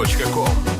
gmail.com.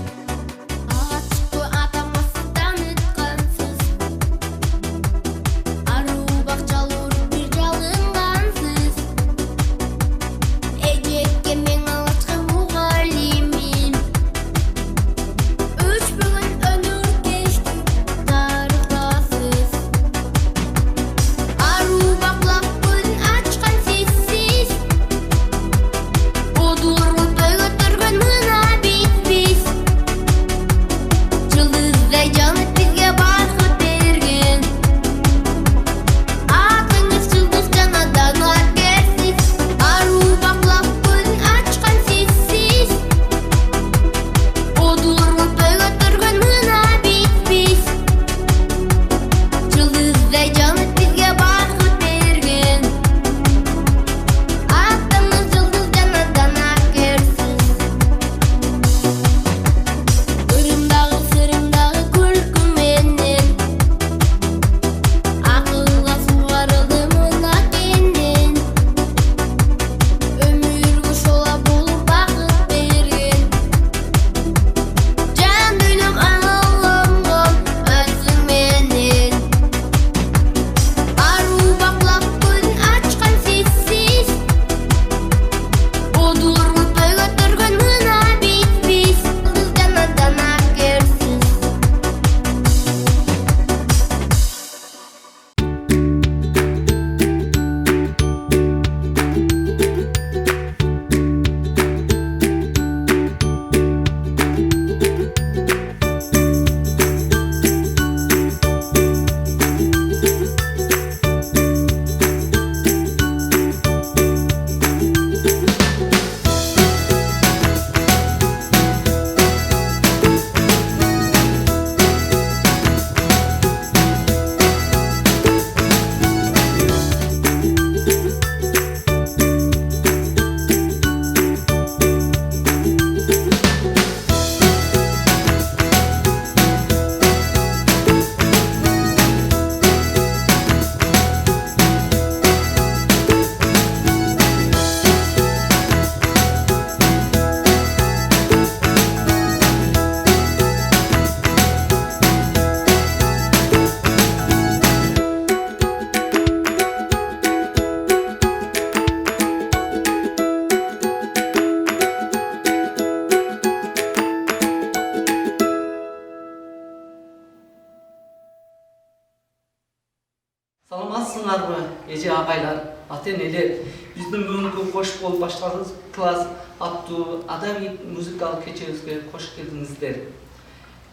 Саламатсыңарбы, эже агайлар, ата-энелер. Биздин бүгүнкү кош болуп баштаган класс аттуу адабий музыкалык кечебизге кош келдиңиздер.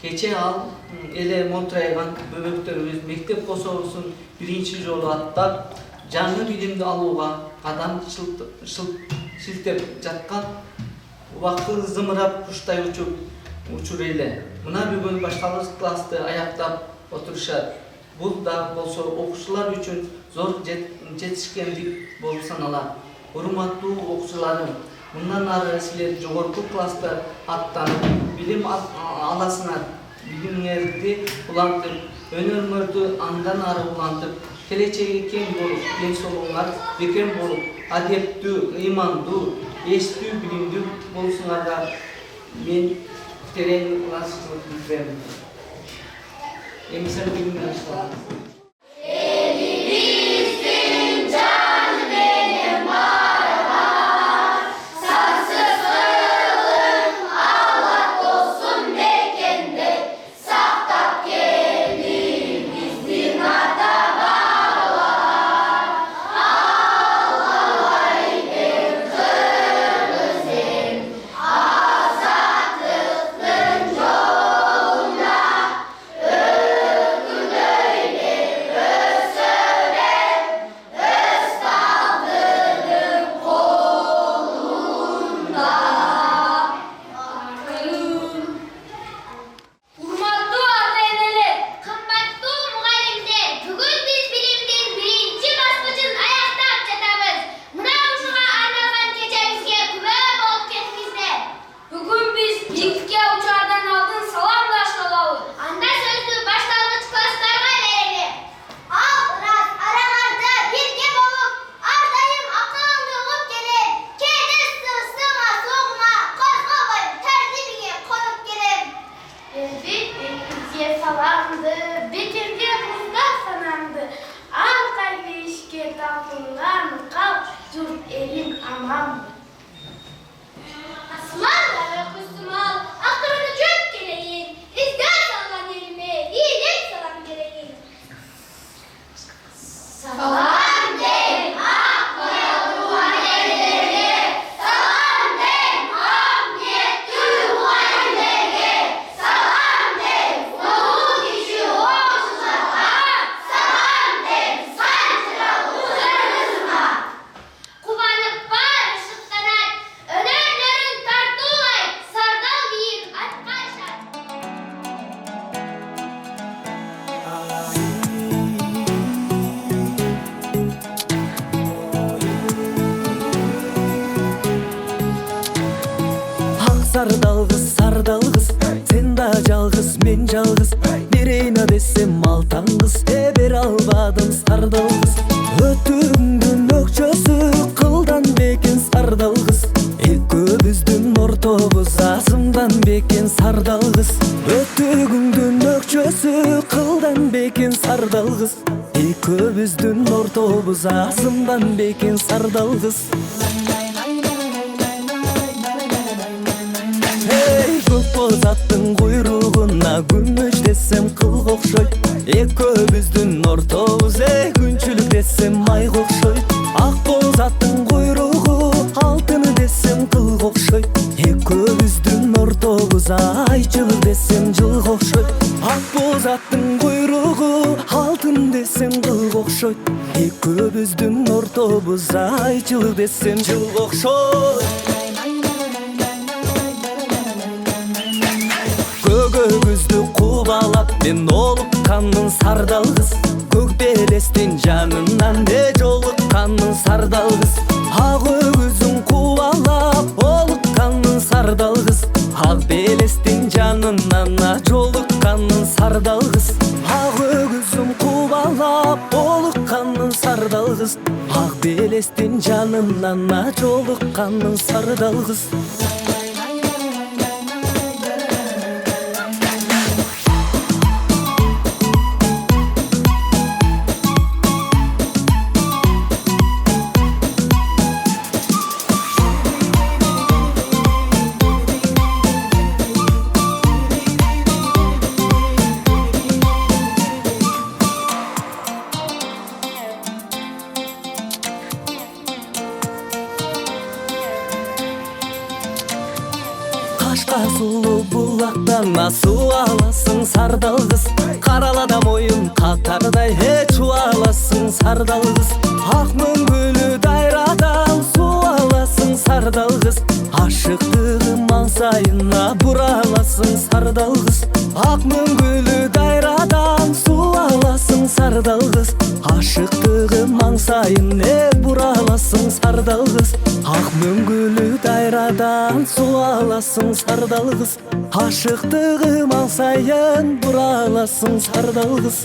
Кече ал эле монтрайган бөбөктөрүбүз мектеп косоосун биринчи жолу аттап, жаңы билимди алууга кадам шилтеп жаткан убакыт зымырап куштай учур эле. Мына бүгүн баштаган классты аяктап отурушат. Бул да болсо окуучулар үчүн зор жетишкендик болуп саналат. Урматтуу окуучуларым, мындан ары силер жогорку класста аттанып, билим аласыңар. Билимиңерди улантып, өнөрүңөрдү андан ары улантып, келечеги кең болуп, ден соолугуңар бекем болуп, адептүү, ыймандуу, эстүү, билимдүү болушуңарга мен терең ылайчылык билдирем. Emisar bilimi açtılar. Öyle evin aman. Asmanlara kustum al, aklını çöp geleyin. İzden salan elime, iyilik salam geleyin. Salam dem, ak koyalım ellerine. Salam dem, ak niyetli hallerine. Salam dem, soğuk işi olsuzlara. Salam dem, sancıra uzarızma. Kumanık var ışıktanar, önerlerin tartılay, sardal giyir atkaşar. Ақ сардал қыз, сен да жалғыз, мен жалғыз. Берейін десем алтан қыз, бере албадым сардал қыз. Өтігіңдің өкшөсі қылдан бекен сардал қыз. Екеуміздің ортамыз азымдан бекен сардал қыз. Өтігіңдің өкшөсі қылдан бекен сардал қыз. Екеуміздің ортамыз азымдан бекен сардал қыз. Көк боз аттың құйрығына күміш десем қыл қоқшой. Екеуміздің ортамыз күншілік десем ай қоқшой. Ақ боз аттың құйрығы алтыны десем қыл қоқшой. Екеуміздің ортамыз айчылық десем жыл қоқшой. Ақ боз аттың құйрығы алтын десем қыл қоқшой. Екеуміздің ортамыз айчылық десем жыл қоқшой. Көгөзді қубалап мен олыққанмын сардал қыз. Көк белестен жанынан жолыққанмын сардал қыз. Ақ өгізін қубалап олыққанмын сардал қыз. Ақ белестен жанынан жолыққанмын сардал қыз. Ақ өгізін қубалап олыққанмын сардал қыз. Ақ белестен жанынан жолыққанмын сардал қыз. Қашқа сұлу бұлақтан су аласың сардал қыз. Қаралада мойын қатардай чуаласың сардал қыз. Ақ мөңгілі дайрадан су аласың сардал қыз. Ашықтығы маңсайына бұраласың сардал қыз. Ақ мөңгілі дайрадан су аласың сардал қыз. Ашықтығы маңсайына бұраласың сардал қыз. Ақ мөңгілі дайрадан су аласың сардал қыз. Ашықтығы маңсайын бұраласың сардал қыз.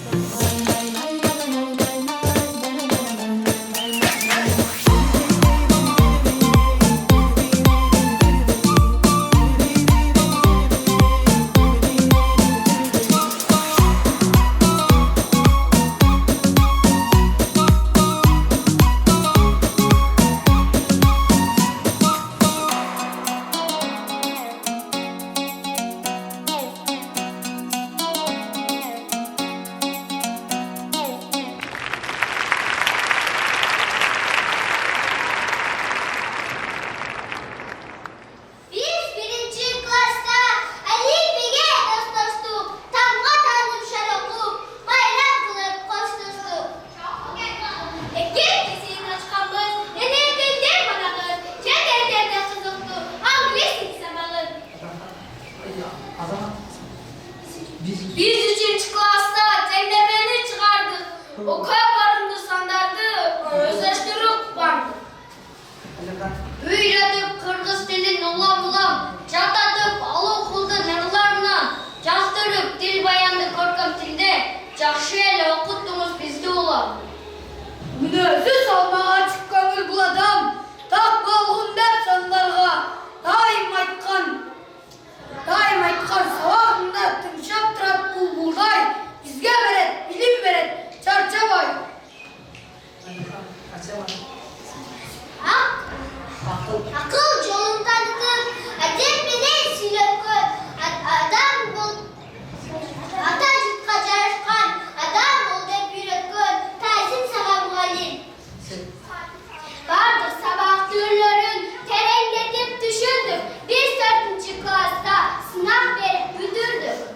Biz 3. klasta teknemeni çıkardık. O barındı standardı özleştirip vardı. Büyüledik Kırgız dilin ulam ulam. Çatatıp alı okulda narılarına. Çastırıp dil bayandı korkam tilde. Жақшы еле okuttunuz bizde ulam. Мінөзі салмаға шыққаңыз бұл адам, тақ болғын деп сандарға дайым айтқан сабағында тыңшап тұрат бұл бұлдай, бізге берет, білім берет, чарчабай. Ақ Akıl yolun tanıtıp, adem beni silöpkön, adam bul, atacıkka jarışkan, adam bul dep yürötkön, taysim sana muallim. Vardır sabah türlörün, terengletip düşündük, bir 4. klasta sınav verip büdürdük.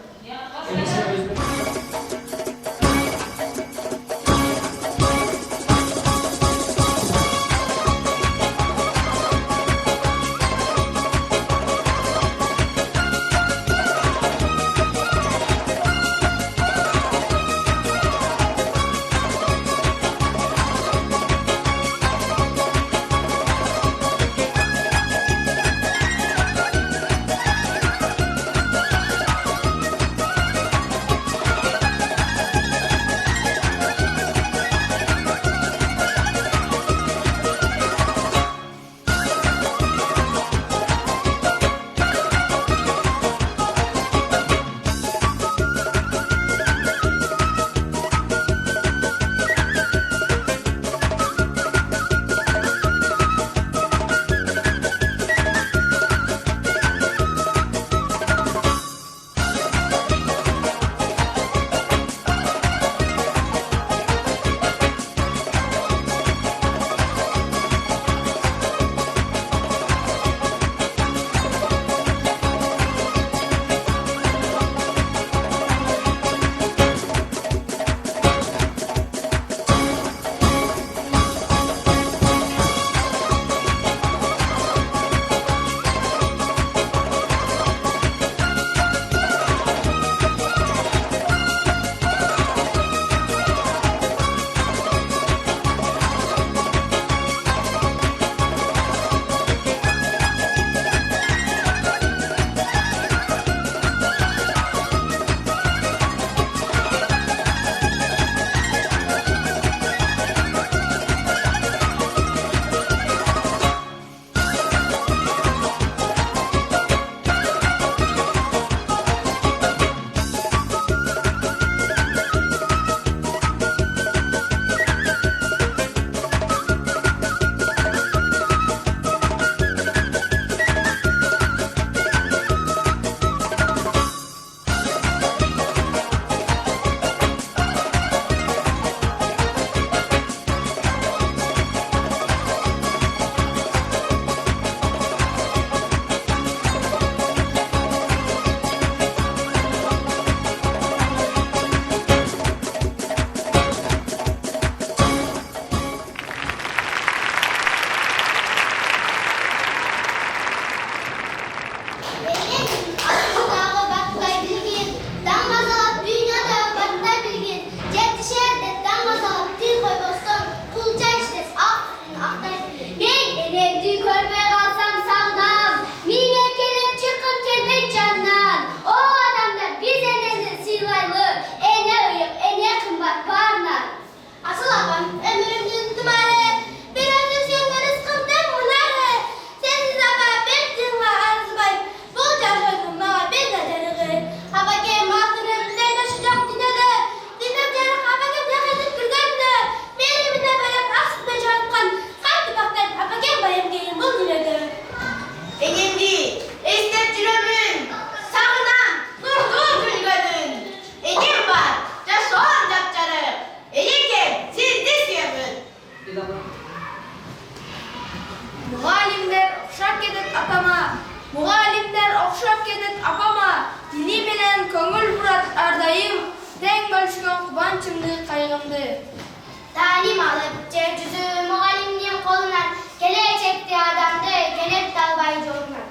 Talim alıp cevcüzü muallimliğin kolundan gele çekti adamdı gelet dalbaycı olmak.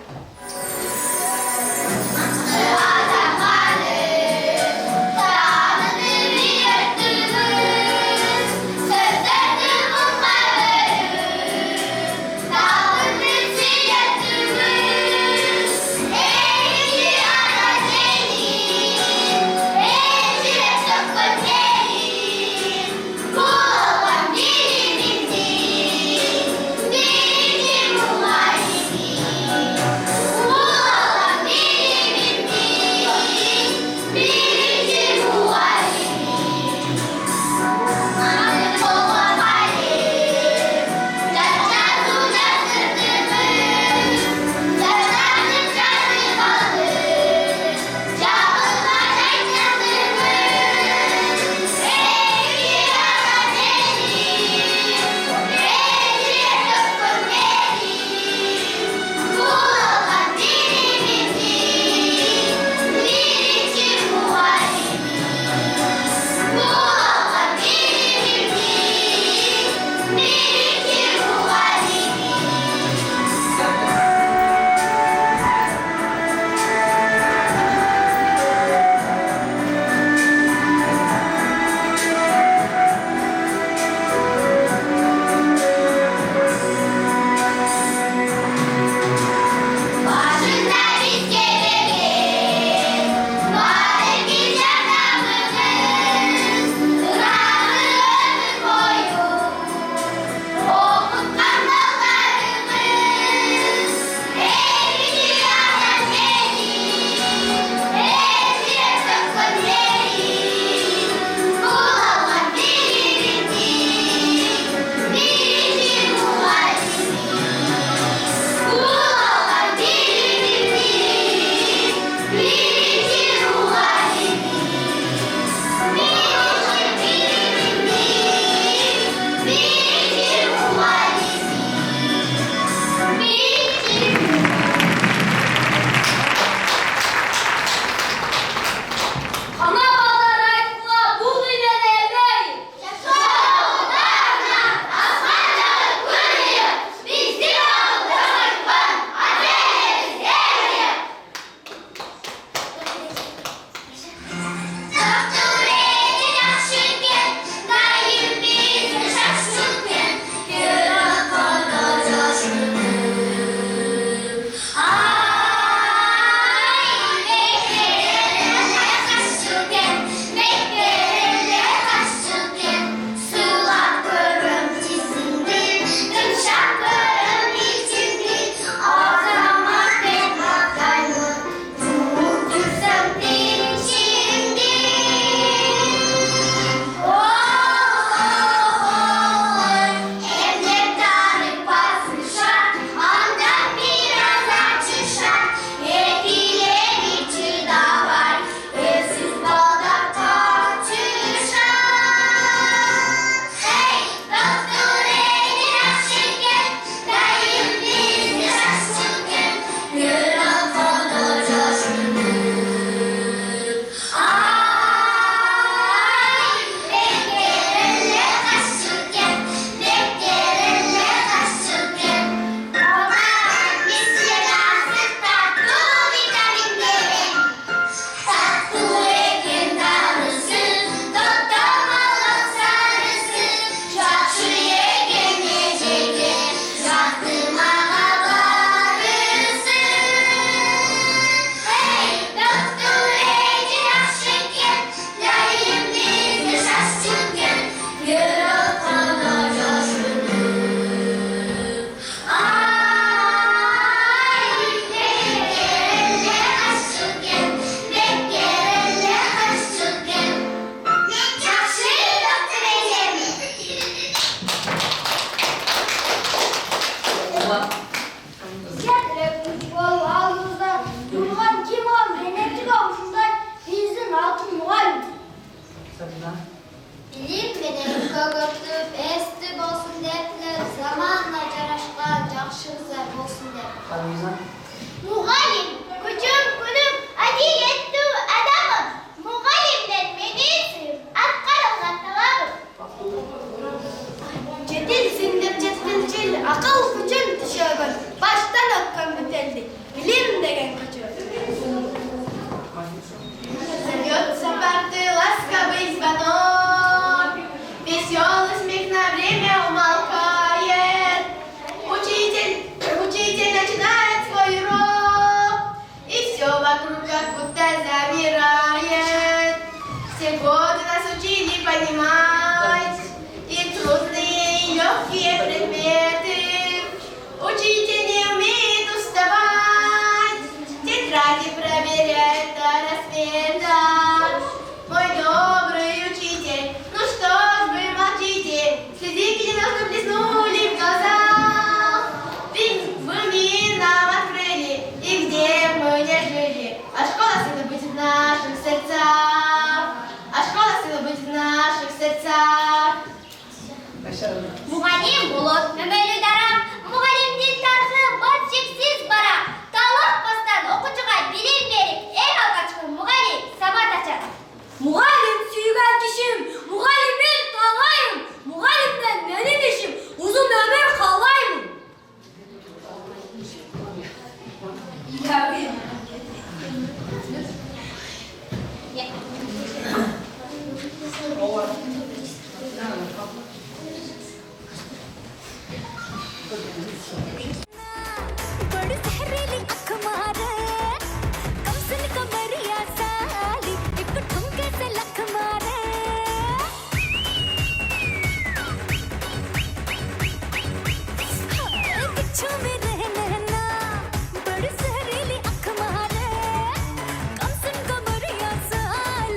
Ramazan. Getirip futbol ağzımızda durgan kim var? Denetçi komşumda bizin altın muhalif. Sabina. Bilim bilen kögöktüp esti bolsun depler, zamanla jaraşkan jakşı kızlar bolsun dep. Ramazan. Muhallim, küçüm günüm adil ettu adamım. Muhallimden meniysin, atkarılgan talabım. Çetil sindir çetilçil, akıl gücün tüşögün. Baştan öpkön büteldi. Bilim degen küçük. Зовется порты ласковый звонок, веселый смех на время умолкает. Учитель начинает свой урок, и все вокруг как будто замирает. Все годы нас учили понимать и трудные, и легкие предметы. Учитель не умеет уставать, тетради проверяет до рассвета. Мой добрый учитель, ну что ж вы молчите? Слезинки немного блеснули в глазах. Вы мир нам открыли, и где мы не жили. А школа сила быть в наших сердцах. А школа сила быть в наших сердцах. Başarılı. Muhallim bulup memeli daram, muhallimdin tarixi bol cheksiz bara. Talak bastan okucuga bilim berip, en algaçkı muhallim sabat açar. Muhallim suygan kişim, muhallimin tağlayım. Muhallimden benim işim, uzun ömür kalayım. बड़ी जहरीली अख मारे कम सुन कमरिया साली एक ठुमके से लख मारे बिच्छू में रहना बड़ी जहरीली अख मारे कम सुन कमरिया साली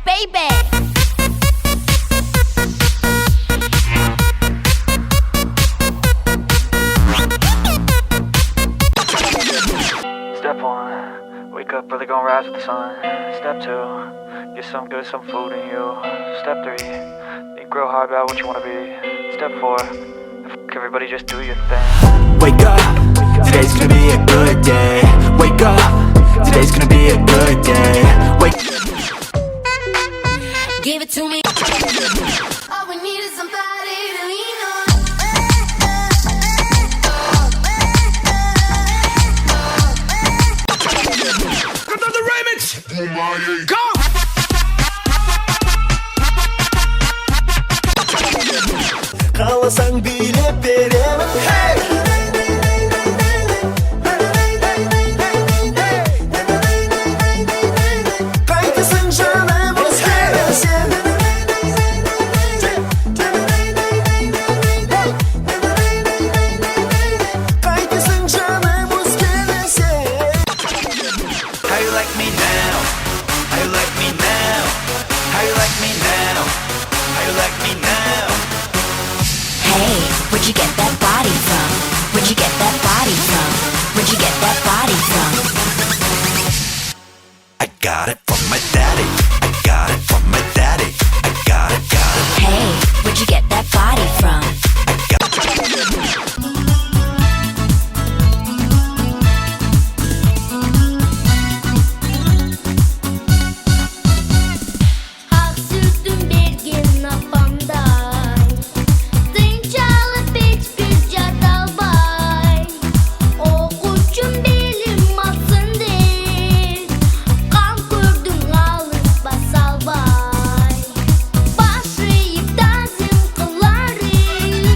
baby. Step one, wake up early, gonna rise with the sun. Step two, get some good, some food in you. Step three, think real hard about what you wanna be. Step four, everybody just do your thing. Wake up, today's gonna be a good day. Wake up, today's gonna be a good day. Wake Give it to me. All we need is somebody to lean on. Kalasan bile veremem. Hey! Kaygısın canım özlemesin. Kaygısın canım özlemesin. How you like me now? How you like me now? How you like me now? How you like me now? Hey, where'd you get that body from? Where'd you get that body from? Where'd you get that body from? I got it from my daddy. I got it from my daddy. I got it, got it. Hey, where'd you get that body from? Ak sürdüm bir gün apamdan. Dıncalı bir cadal bay. O uçun bilim atsındır. Kan kurdun alıp basal bay. Başlayıp tazim kılarım.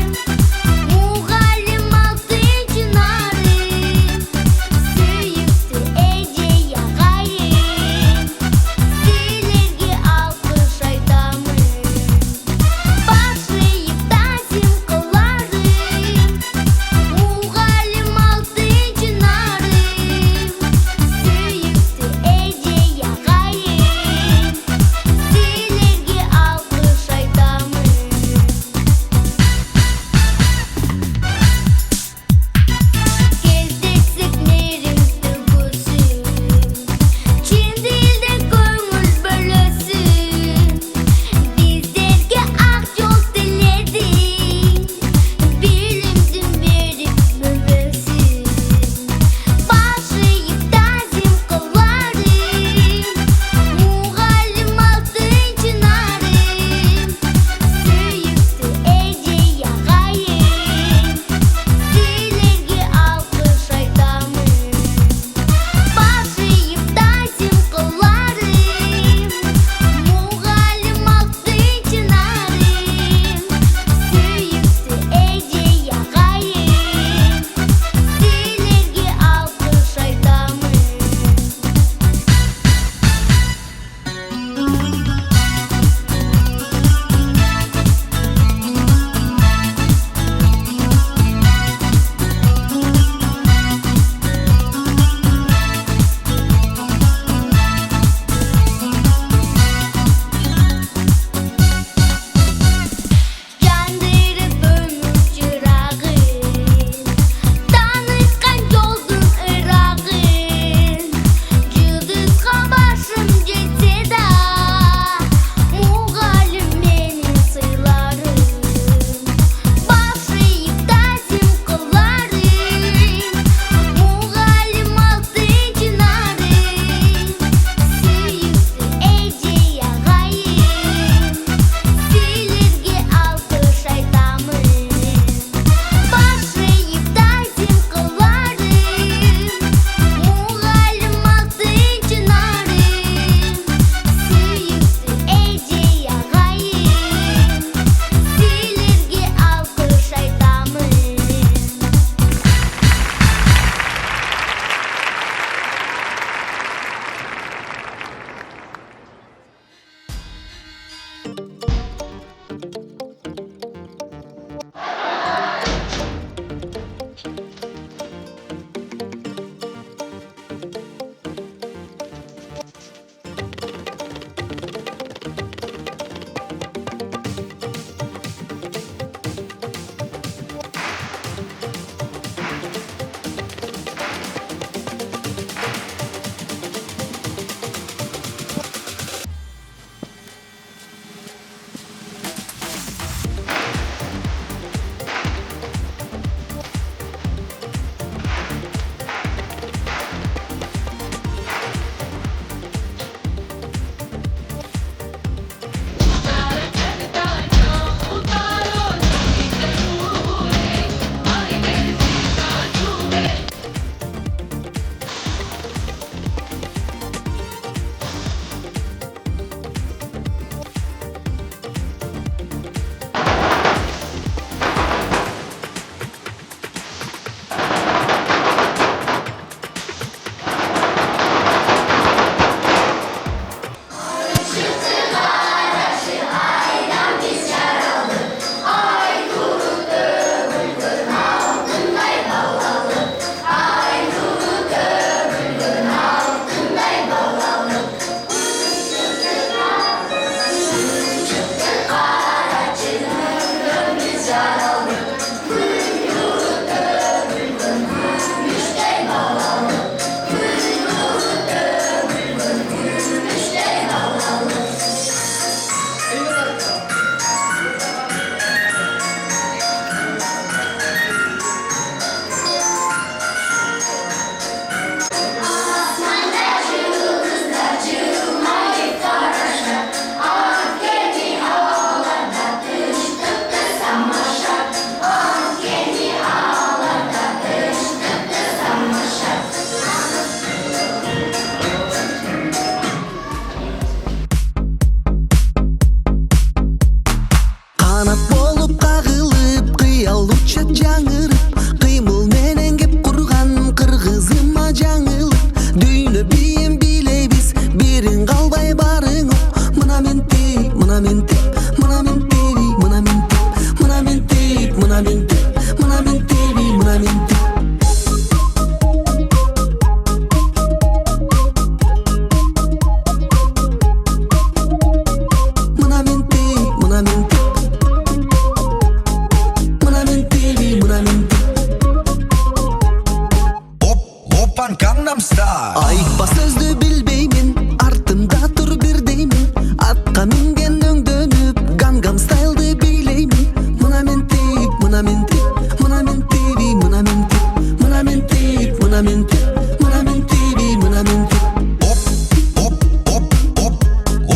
Oppan Gangnam Style. Айтпа сөздү билбеймин, артымда тур бир деймин. Атка минген өңдөнүп, Gangnam Style'ды бийлеймин. Мына мен тип, мына мен тип, мына мен тиби, мына мен тип, мына мен тип, мына мен тип, мына мен тиби, мына мен тип.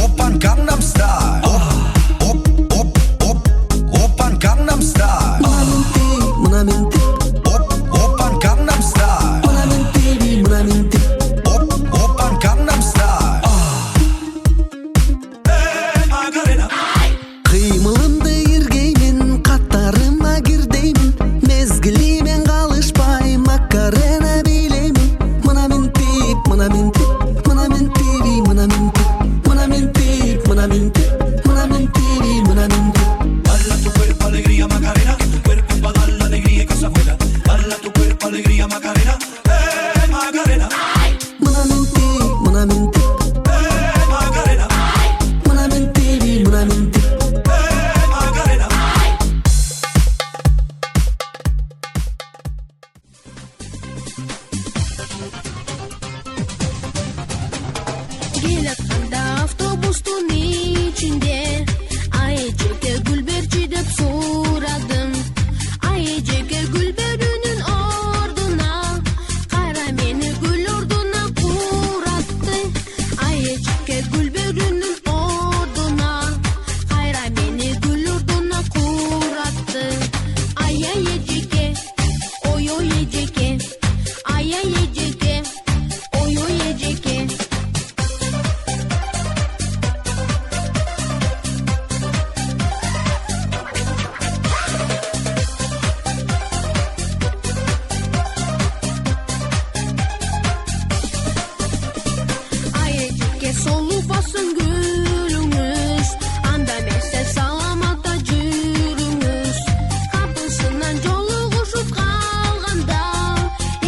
Oppan Gangnam Style. Oppan Gangnam Style. Мына мен тип, мына мен тип, Oppan Gangnam Style. мына мен тиби, мына мен тип. Oppan Gangnam Style. Hey Macarena. Кыймылымды иргеймин, каттарыма кирдеймин. Мезгилимен калышпай, Макарена бийлеймин. Мына мен тип, мына мен тип, мына мен тиби, мына мен тип, мына мен тип, мына мен тип, мына мен тиби, мына мен тип. Dala tu cuerpo alegría Macarena, tu cuerpo pa' dar la alegría que se afuera. Dala tu cuerpo alegría Macarena, hey Macarena, Мына мен тип, мына мен тип, hey Macarena, мына мен тиби, мына мен тип. hey Macarena. Келатканда автобустун ичинде айжеке гүл берчи деп сурадым. Айжеке гүл берүүнүн ордуна кайра мени гүл ордуна куратты. Айжеке гүл берүүнүн ордуна кайра мени гүл ордуна куратты. Ай-ай эжеке, ой-ой эжеке, ай-ай эжеке, ой-ой эжеке. Айжеке солупасын гүлүңүз, анда эмесе саламатта жүрүңүз. Капысынан жолугушуп калганда,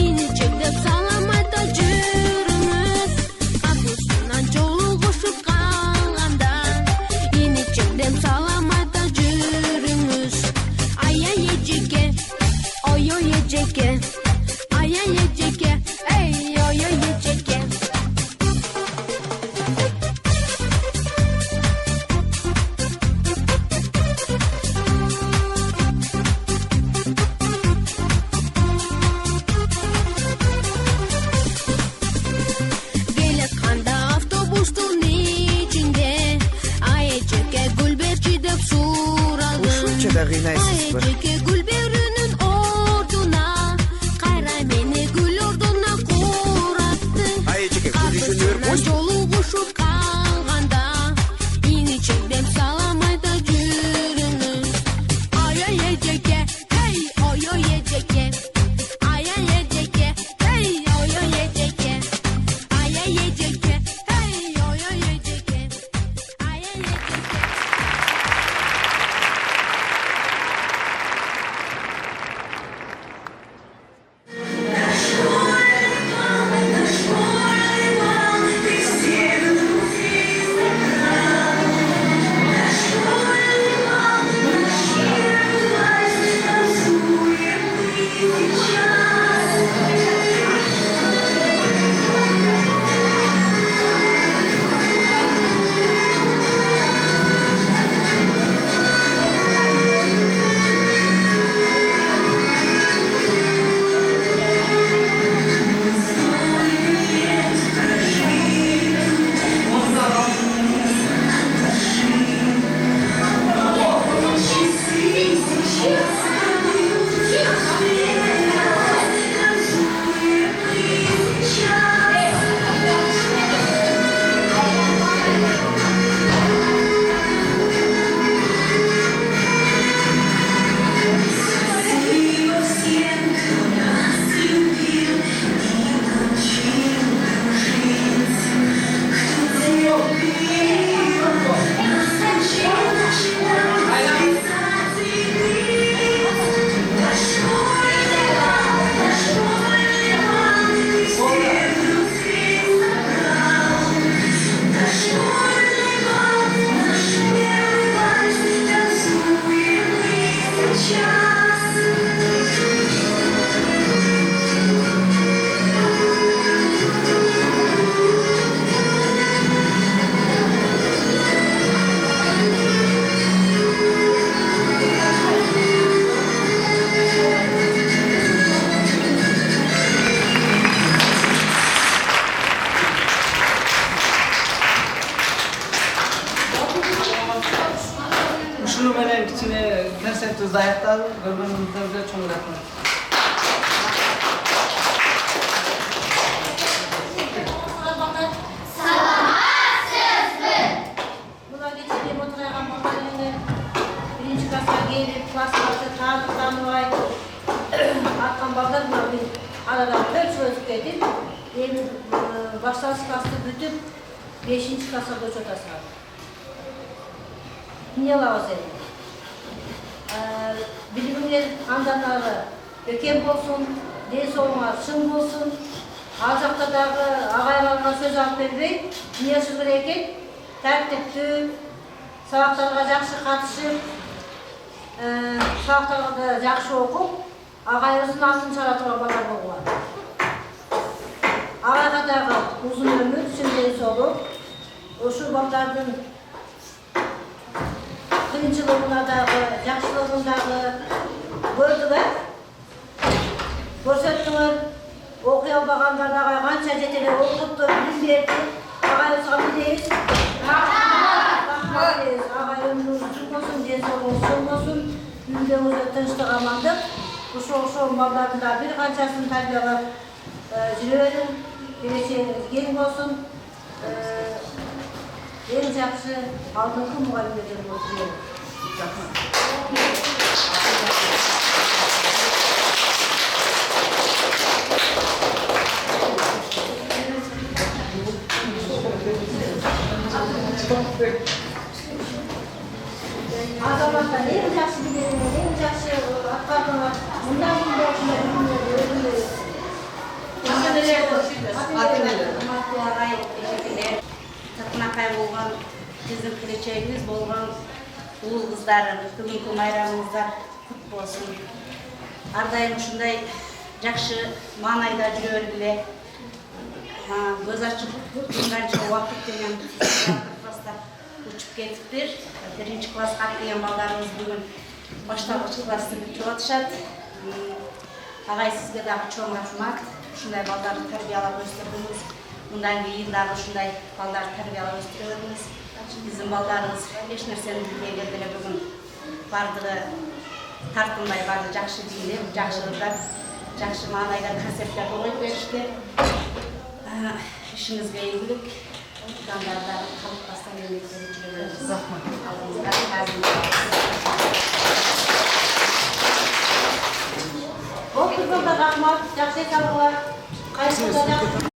иничектеп саламатта жүрүңүз. Капысынан жолугушуп калганда, иничектеп саламатта жүрүңүз. Ай-ай эжеке, ой-ой эжеке, ай-ай эжеке, эй ой-ой эжеке. Келатканда автобустун ичинде айжеке гүл берчи деп сурадым. Ушунча да кыйнайсызбы? Айжеке гүл берүүнүн ордуна кайра мени гүл ордуна куратты. Айжеке, гүл үйүнө Капысынан өрбөйсүң. жолугушуп калганда, иничектеп саламатта жүрүңүз. Ай-ай эжеке, эй ой-ой эжеке, ай-ай эжеке, эй ой-ой эжеке, ай-ай эжеке, эй ой-ой эжеке, ай-ай эжеке. концертибизди аяктадык. Көргөнүңүздөргө чоң рахмат. Мына кечээ отурган балдар менен биринчи класска келип, класстарды тааныбай аткан балдар мына бир арада өтүп кетип, эми башталгыч классты бүтүп, 5-класска көчүп атасыздар. Эмне кылабыз эми? Билимиңер андан ары бекем болсун, ден соолугуңар чың болсун. Ал жакта дагы агайларга сөз алып бербей, эмне кылыш керек экен? Тәртиптүү, сабактарга жакшы катышып, сабактарда жакшы окуп, агайыбыздын атын чыгара турган балдар болгула. Агайга дагы узун өмүр, чың ден соолук, ошол балдардын кыйынчылыгына дагы, жакшылыгын дагы көрдүңөр, көрсөттүңөр. Окуй албагандар дагы канча жетелеп окутту, билим берди. Агайыбызга эмне дейбиз? Рахмат дейбиз. Агай өмүрүңүз чың болсун, ден соолугуңуз чоң болсун, үйдөгүзгө тынчтык, амандык. Ошол балдардын да бир канчасын тарбиялап жүрө берин. Келечегиңиз кең болсун. Эң жакшы алдыңкы мугалимдерден болсун. Рахмат. Азаматтар эң жакшы билетиңер, эң жакшы аткардыңар. Мындан кийин болушундай Тыртынакай болгон биздин келечегибиз болгон уул кыздар, бүгүнкү майрамыңыздар кут болсун. Ар дайым ушундай жакшы маанайда жүрө бергиле. Көз ачып канча убакыт деген учуп кетиптир. 1-класска келген балдарыбыз бүгүн башталгыч классты бүтүп атышат. Агай сизге дагы чоң рахмат. Ушундай балдарды тарбиялап өстүрдүңүз. Мындан кийин дагы ушундай балдарды тарбиялап өстүрө бериңиз. Биздин балдарыбыз эч нерсени билбегенде деле бүгүн бардыгы тартынбай, баары жакшы бийлеп, жакшы ырдап, жакшы маанайда концерттерди коюп беришти. Ишиңизге ийгилик. Жандарда калыпкастан эмгектенип жүрө бериңиз. Рахмат. Алдыңызга Рахмат, жакшы салгыла. Кайсыда